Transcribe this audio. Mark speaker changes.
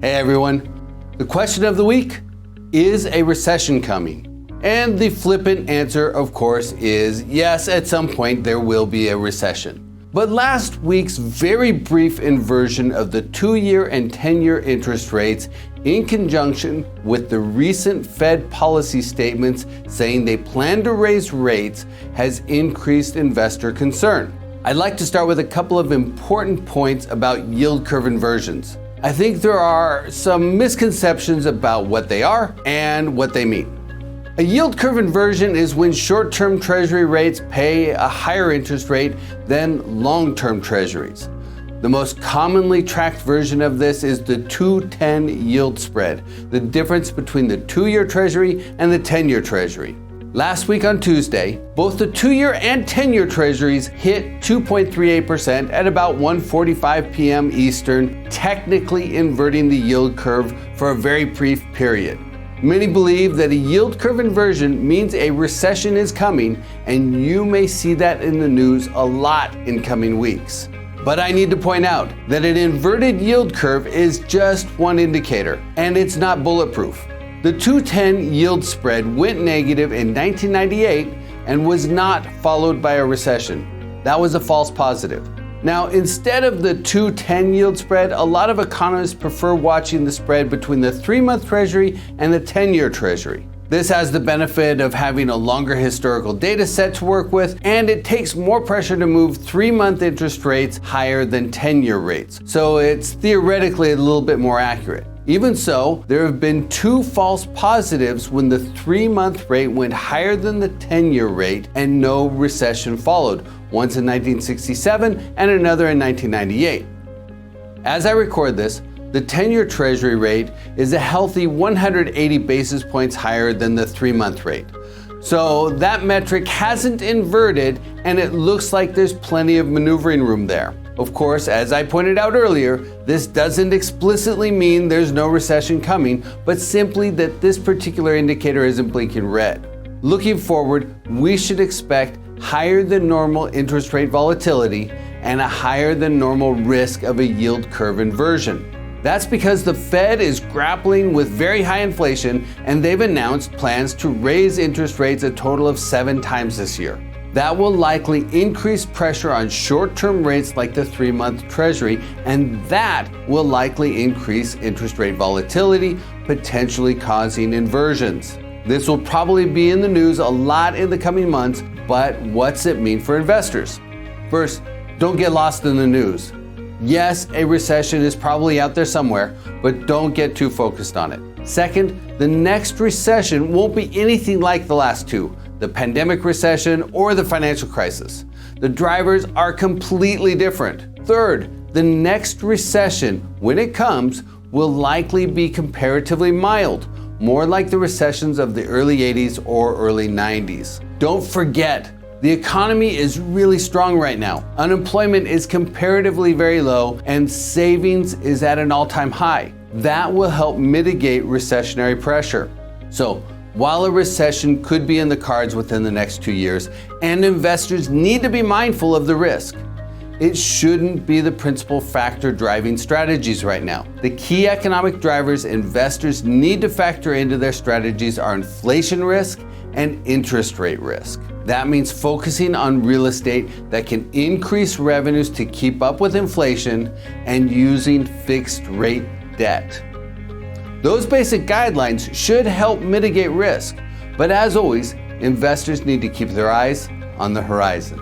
Speaker 1: Hey everyone, the question of the week, is a recession coming? And the flippant answer, of course, is yes, at some point there will be a recession. But last week's very brief inversion of the 2-year and 10-year interest rates in conjunction with the recent Fed policy statements saying they plan to raise rates has increased investor concern. I'd like to start with a couple of important points about yield curve inversions. I think there are some misconceptions about what they are and what they mean. A yield curve inversion is when short-term Treasury rates pay a higher interest rate than long-term Treasuries. The most commonly tracked version of this is the 2-10 yield spread, the difference between the 2-year Treasury and the 10-year Treasury. Last week on Tuesday, both the 2-year and 10-year Treasuries hit 2.38% at about 1:45 p.m. Eastern, technically inverting the yield curve for a very brief period. Many believe that a yield curve inversion means a recession is coming, and you may see that in the news a lot in coming weeks. But I need to point out that an inverted yield curve is just one indicator, and it's not bulletproof. The 2-10 yield spread went negative in 1998 and was not followed by a recession. That was a false positive. Now, instead of the 2-10 yield spread, a lot of economists prefer watching the spread between the 3-month Treasury and the 10-year Treasury. This has the benefit of having a longer historical data set to work with, and it takes more pressure to move 3-month interest rates higher than 10-year rates. So it's theoretically a little bit more accurate. Even so, there have been 2 false positives when the 3-month rate went higher than the 10-year rate and no recession followed, once in 1967 and another in 1998. As I record this, the 10-year Treasury rate is a healthy 180 basis points higher than the 3-month rate. So that metric hasn't inverted, and it looks like there's plenty of maneuvering room there. Of course, as I pointed out earlier, this doesn't explicitly mean there's no recession coming, but simply that this particular indicator isn't blinking red. Looking forward, we should expect higher than normal interest rate volatility and a higher than normal risk of a yield curve inversion. That's because the Fed is grappling with very high inflation, and they've announced plans to raise interest rates a total of 7 times this year. That will likely increase pressure on short-term rates like the 3-month Treasury, and that will likely increase interest rate volatility, potentially causing inversions. This will probably be in the news a lot in the coming months, but what's it mean for investors? First, don't get lost in the news. Yes, a recession is probably out there somewhere, but don't get too focused on it. Second, the next recession won't be anything like the last 2. The pandemic recession or the financial crisis. The drivers are completely different. Third, the next recession, when it comes, will likely be comparatively mild, more like the recessions of the early 80s or early 90s. Don't forget, the economy is really strong right now. Unemployment is comparatively very low, and savings is at an all-time high. That will help mitigate recessionary pressure. So, while a recession could be in the cards within the next 2 years, and investors need to be mindful of the risk, it shouldn't be the principal factor driving strategies right now. The key economic drivers investors need to factor into their strategies are inflation risk and interest rate risk. That means focusing on real estate that can increase revenues to keep up with inflation and using fixed rate debt. Those basic guidelines should help mitigate risk, but as always, investors need to keep their eyes on the horizon.